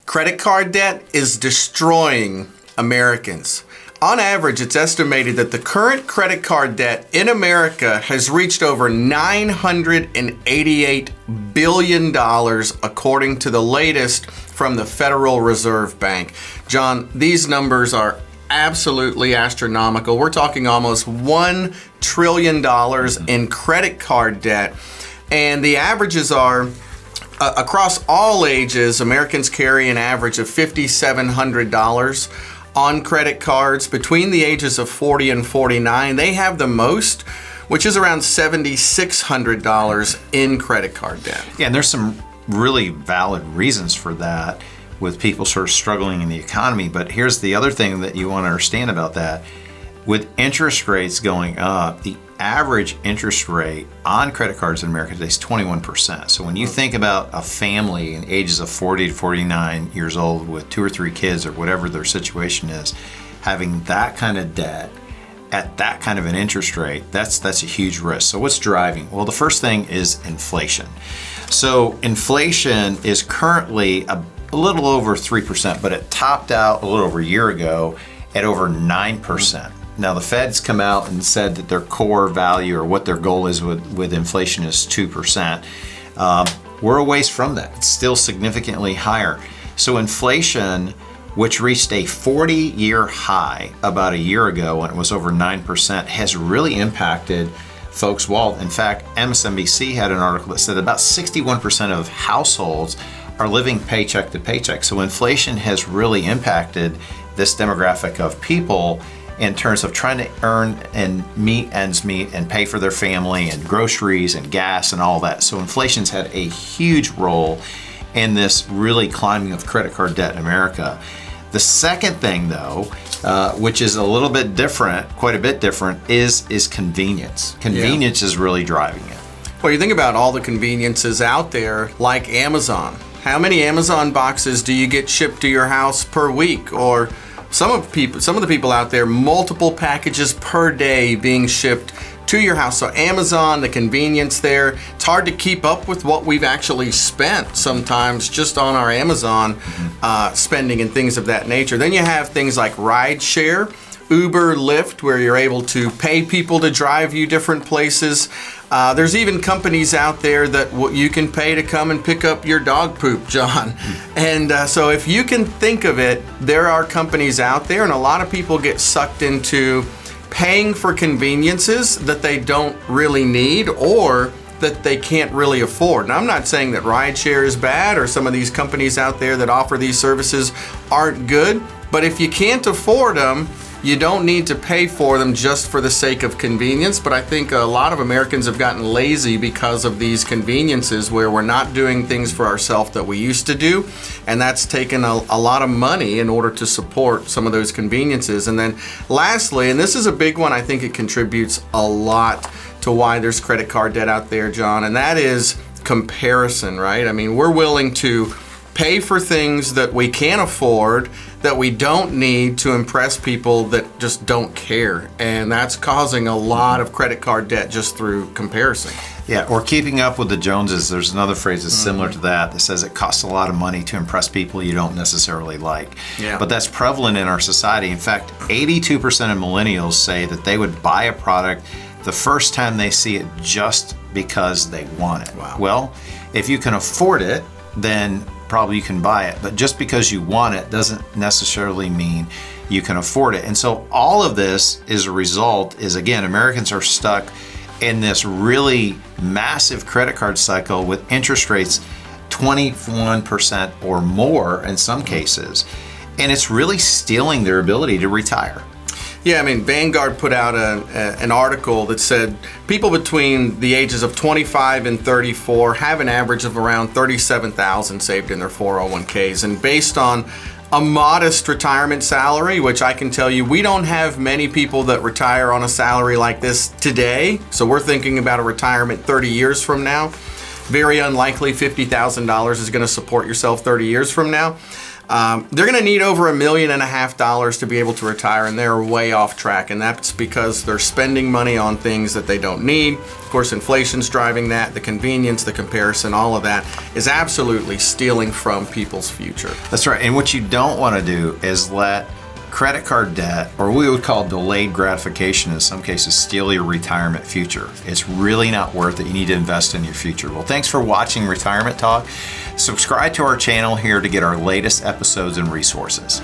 Credit card debt is destroying Americans. On average, it's estimated that the current credit card debt in America has reached over $988 billion, according to the latest from the Federal Reserve Bank. John, these numbers are absolutely astronomical. We're talking almost $1 trillion in credit card debt, and the averages are across all ages. Americans carry an average of $5,700 on credit cards. Between the ages of 40 and 49, they have the most, which is around $7,600 in credit card debt. Yeah, and there's some really valid reasons for that with people sort of struggling in the economy. But here's the other thing that you want to understand about that. With interest rates going up, the average interest rate on credit cards in America today is 21%. So when you think about a family in ages of 40 to 49 years old with 2 or 3 kids or whatever their situation is, having that kind of debt at that kind of an interest rate, that's a huge risk. So what's driving? Well, the first thing is inflation. So inflation is currently a little over 3%, but it topped out a little over a year ago at over 9%. Now the Fed's come out and said that their core value or what their goal is with inflation is 2%. We're a ways from that. It's still significantly higher. So inflation, which reached a 40-year high about a year ago when it was over 9%, has really impacted folks' wallet. In fact, MSNBC had an article that said about 61% of households are living paycheck to paycheck. So inflation has really impacted this demographic of people in terms of trying to earn and meet ends meet and pay for their family and groceries and gas and all that. So inflation's had a huge role in this really climbing of credit card debt in America. The second thing, though, which is a little bit different, quite a bit different, is convenience. Convenience is really driving it. Well, you think about all the conveniences out there, like Amazon. How many Amazon boxes do you get shipped to your house per week? Or some of the people out there, multiple packages per day being shipped to your house. So Amazon, the convenience there, it's hard to keep up with what we've actually spent sometimes just on our Amazon spending and things of that nature. Then you have things like rideshare, Uber, Lyft, where you're able to pay people to drive you different places. There's even companies out there that you can pay to come and pick up your dog poop, John. And so if you can think of it, there are companies out there, and a lot of people get sucked into paying for conveniences that they don't really need or that they can't really afford. Now, I'm not saying that rideshare is bad or some of these companies out there that offer these services aren't good, but if you can't afford them, you don't need to pay for them just for the sake of convenience. But I think a lot of Americans have gotten lazy because of these conveniences where we're not doing things for ourselves that we used to do. And that's taken a lot of money in order to support some of those conveniences. And then lastly, and this is a big one, I think it contributes a lot to why there's credit card debt out there, John, and that is comparison, right? I mean, we're willing to pay for things that we can't afford, that we don't need to impress people that just don't care. And that's causing a lot of credit card debt just through comparison. Yeah, or keeping up with the Joneses. There's another phrase that's similar to that says it costs a lot of money to impress people you don't necessarily like. Yeah. But that's prevalent in our society. In fact, 82% of millennials say that they would buy a product the first time they see it just because they want it. Wow. Well, if you can afford it, then probably you can buy it. But just because you want it doesn't necessarily mean you can afford it. And so all of this is a result is, again, Americans are stuck in this really massive credit card cycle with interest rates 21% or more in some cases. And it's really stealing their ability to retire. Yeah, I mean, Vanguard put out an article that said people between the ages of 25 and 34 have an average of around $37,000 saved in their 401ks. And based on a modest retirement salary, which I can tell you, we don't have many people that retire on a salary like this today. So we're thinking about a retirement 30 years from now. Very unlikely $50,000 is going to support yourself 30 years from now. They're going to need over $1.5 million to be able to retire, and they're way off track. And that's because they're spending money on things that they don't need. Of course, inflation's driving that. The convenience, the comparison, all of that is absolutely stealing from people's future. That's right. And what you don't want to do is let credit card debt, or we would call delayed gratification in some cases, steal your retirement future. It's really not worth it. You need to invest in your future. Well, thanks for watching Retirement Talk. Subscribe to our channel here to get our latest episodes and resources.